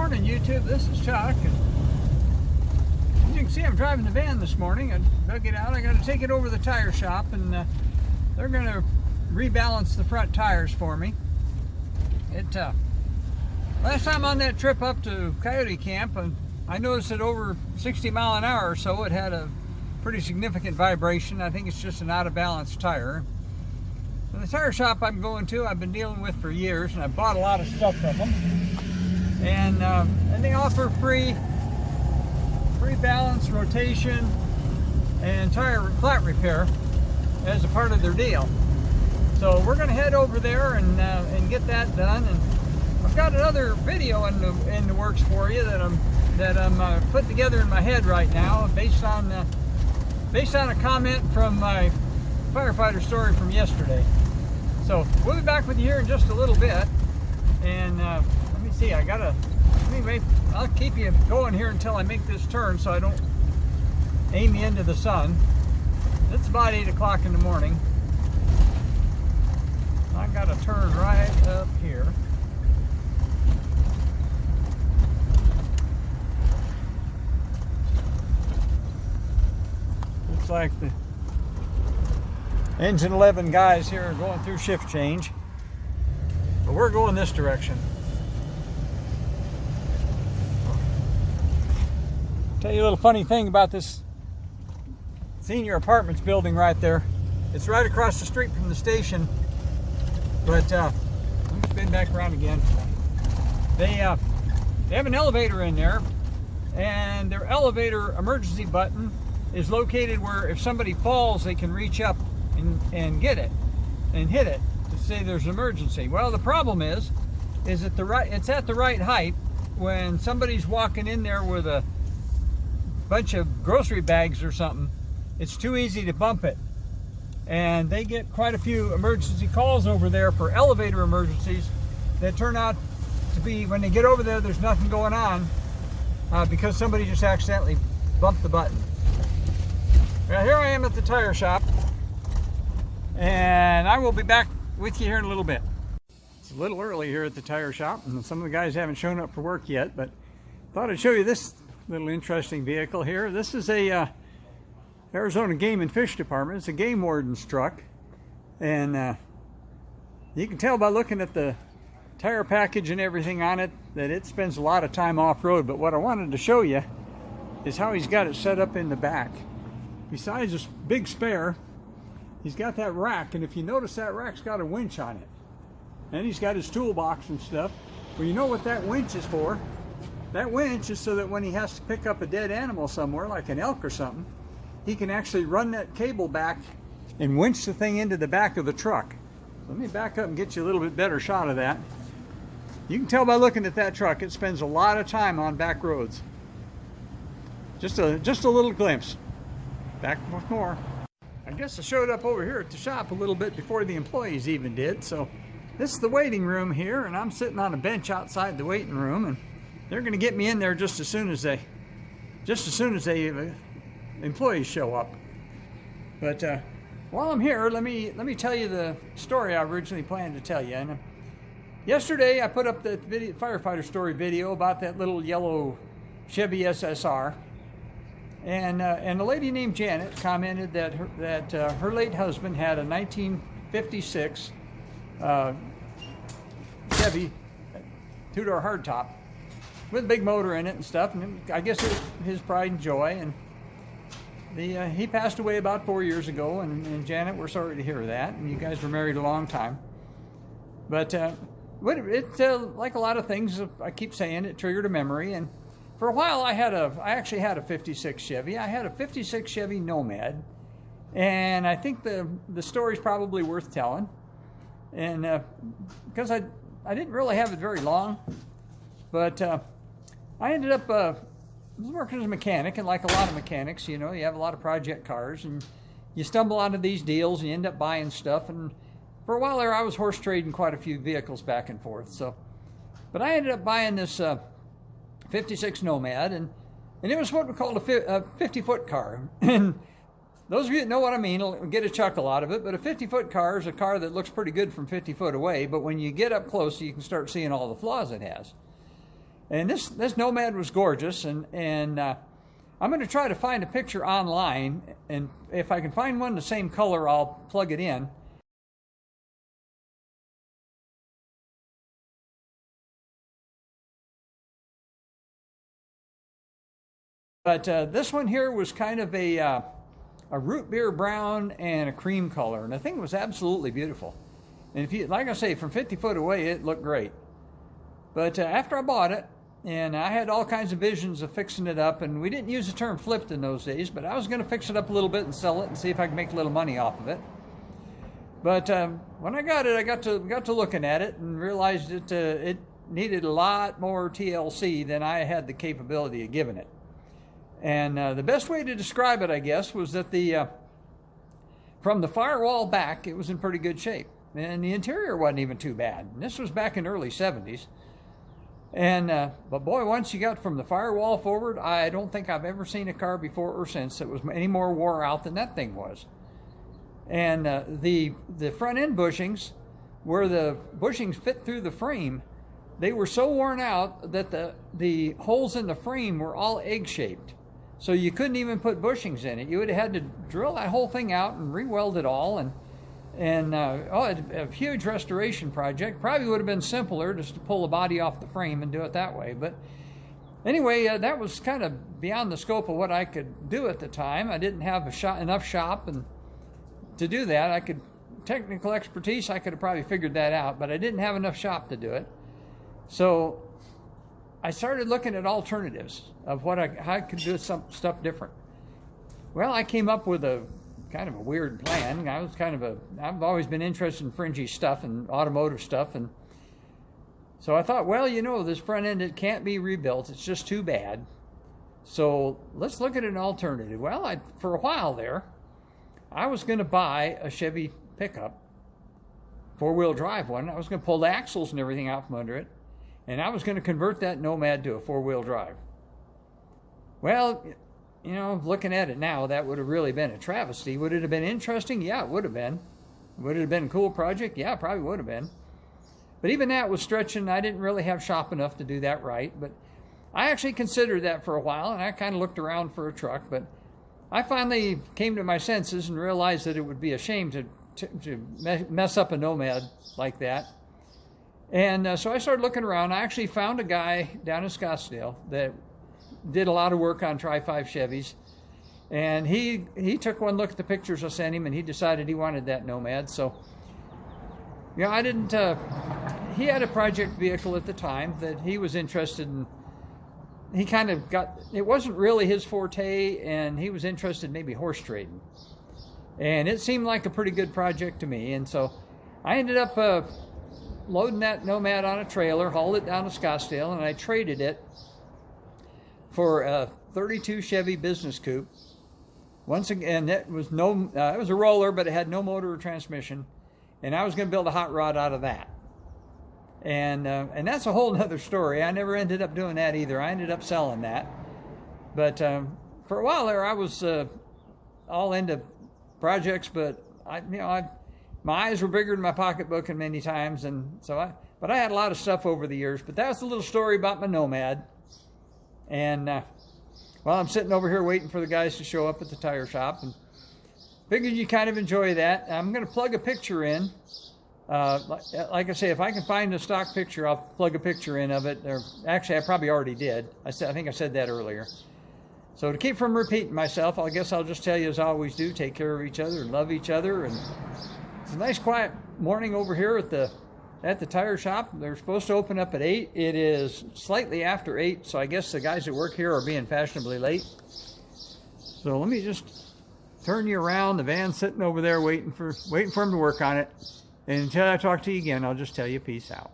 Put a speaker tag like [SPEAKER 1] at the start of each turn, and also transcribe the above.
[SPEAKER 1] morning, YouTube. This is Chuck, and as you can see, I'm driving the van this morning. I dug it out. I got to take it over to the tire shop, and they're going to rebalance the front tires for me. Last time on that trip up to Coyote Camp, I noticed that over 60 mile an hour or so, it had a pretty significant vibration. I think it's just an out of balance tire. And the tire shop I'm going to, I've been dealing with for years, and I bought a lot of stuff from them. And they offer free balance, rotation, and tire flat repair as a part of their deal. So we're going to head over there and get that done. And I've got another video in the works for you that I'm putting together in my head right now, based on a comment from my Firefighter Story from yesterday. So we'll be back with you here in just a little bit. And let me see, anyway, I'll keep you going here until I make this turn so I don't aim you into the sun. It's about 8 o'clock in the morning. I got to turn right up here. Looks like the engine 11 guys here are going through shift change, but we're going this direction. Tell you a little funny thing about this senior apartments building right there. It's right across the street from the station, but let me spin back around again. They have an elevator in there, and their elevator emergency button is located where if somebody falls, they can reach up and get it and hit it to say there's an emergency. Well, the problem is it's at the right height. When somebody's walking in there with a bunch of grocery bags or something, it's too easy to bump it, and they get quite a few emergency calls over there for elevator emergencies that turn out to be, when they get over there, there's nothing going on because somebody just accidentally bumped the button. Well, here I am at the tire shop, and I will be back with you here in a little bit. It's a little early here at the tire shop, and some of the guys haven't shown up for work yet, but thought I'd show you this little interesting vehicle here. This is a Arizona Game and Fish Department. It's a game warden's truck, and you can tell by looking at the tire package and everything on it that it spends a lot of time off-road. But what I wanted to show you is how he's got it set up in the back. Besides this big spare, he's got that rack, and if you notice, that rack's got a winch on it, and he's got his toolbox and stuff. Well, you know what that winch is for? That winch is so that when he has to pick up a dead animal somewhere, like an elk or something, he can actually run that cable back and winch the thing into the back of the truck. Let me back up and get you a little bit better shot of that. You can tell by looking at that truck, it spends a lot of time on back roads. Just a little glimpse. Back with more. I guess I showed up over here at the shop a little bit before the employees even did. So this is the waiting room here, and I'm sitting on a bench outside the waiting room, and they're going to get me in there just as soon as employees show up. But while I'm here, let me tell you the story I originally planned to tell you. And yesterday I put up the Firefighter Story video about that little yellow Chevy SSR, and a lady named Janet commented that her late husband had a 1956 Chevy two-door hardtop with a big motor in it and stuff, and I guess it was his pride and joy. And he passed away about 4 years ago, and Janet, we're sorry to hear that, and you guys were married a long time. But like a lot of things, I keep saying, it triggered a memory. And for a while I actually had a 56 Chevy. I had a 56 Chevy Nomad, and I think the story's probably worth telling. And because I didn't really have it very long, but I ended up working as a mechanic, and like a lot of mechanics, you know, you have a lot of project cars, and you stumble onto these deals, and you end up buying stuff. And for a while there, I was horse trading quite a few vehicles back and forth. But I ended up buying this 56 Nomad, and it was what we called a 50-foot car. And those of you that know what I mean will get a chuckle out of it. But a 50-foot car is a car that looks pretty good from 50 foot away, but when you get up close, you can start seeing all the flaws it has. And this Nomad was gorgeous, and I'm going to try to find a picture online, and if I can find one the same color, I'll plug it in. But this one here was kind of a root beer brown and a cream color, and the thing was absolutely beautiful. And if you, like I say, from 50 foot away, it looked great. But after I bought it, and I had all kinds of visions of fixing it up, and we didn't use the term flipped in those days, but I was going to fix it up a little bit and sell it and see if I could make a little money off of it. But when I got it, I got to looking at it and realized it needed a lot more TLC than I had the capability of giving it. And the best way to describe it, I guess, was that from the firewall back, it was in pretty good shape. And the interior wasn't even too bad. And this was back in the early 70s. And but boy, once you got from the firewall forward, I don't think I've ever seen a car before or since that was any more wore out than that thing was. And the front end bushings, where the bushings fit through the frame, they were so worn out that the holes in the frame were all egg-shaped. So you couldn't even put bushings in it. You would have had to drill that whole thing out and re-weld it all. And a huge restoration project. Probably would have been simpler just to pull the body off the frame and do it that way. But anyway, that was kind of beyond the scope of what I could do at the time. I didn't have enough shop and to do that. Technical expertise, I could have probably figured that out, but I didn't have enough shop to do it. So I started looking at alternatives of how I could do some stuff different. Well, I came up with a kind of a weird plan. I've always been interested in fringy stuff and automotive stuff, and so I thought, well, this front end, it can't be rebuilt. It's just too bad. So let's look at an alternative. Well, for a while there, I was going to buy a Chevy pickup, four-wheel drive one. I was going to pull the axles and everything out from under it, and I was going to convert that Nomad to a four-wheel drive. Well, looking at it now, that would have really been a travesty. Would it have been interesting? Yeah, it would have been. Would it have been a cool project? Yeah, probably would have been. But even that was stretching. I didn't really have shop enough to do that right. But I actually considered that for a while, and I kind of looked around for a truck. But I finally came to my senses and realized that it would be a shame to mess up a Nomad like that. And so I started looking around. I actually found a guy down in Scottsdale that did a lot of work on Tri-5 Chevys, and he took one look at the pictures I sent him, and he decided he wanted that Nomad. So I didn't he had a project vehicle at the time that he was interested in. He kind of it wasn't really his forte, and he was interested in maybe horse trading, and it seemed like a pretty good project to me. And so I ended up loading that Nomad on a trailer, hauled it down to Scottsdale, and I traded it for a 32 Chevy business coupe. Once again, it was a roller, but it had no motor or transmission, and I was going to build a hot rod out of that. And that's a whole nother story. I never ended up doing that either. I ended up selling that. But for a while there, I was all into projects, but my eyes were bigger than my pocketbook in many times, and so but I had a lot of stuff over the years. But that's a little story about my Nomad. And well, I'm sitting over here waiting for the guys to show up at the tire shop, and figured you kind of enjoy that. I'm going to plug a picture in. Like I say, if I can find a stock picture, I'll plug a picture in of it. Or actually, I probably already did. I think I said that earlier. So to keep from repeating myself, I guess I'll just tell you as I always do: take care of each other and love each other. And it's a nice, quiet morning over here at the tire shop. They're supposed to open up at 8. It is slightly after 8, so I guess the guys that work here are being fashionably late. So let me just turn you around. The van's sitting over there waiting for him to work on it. And until I talk to you again, I'll just tell you peace out.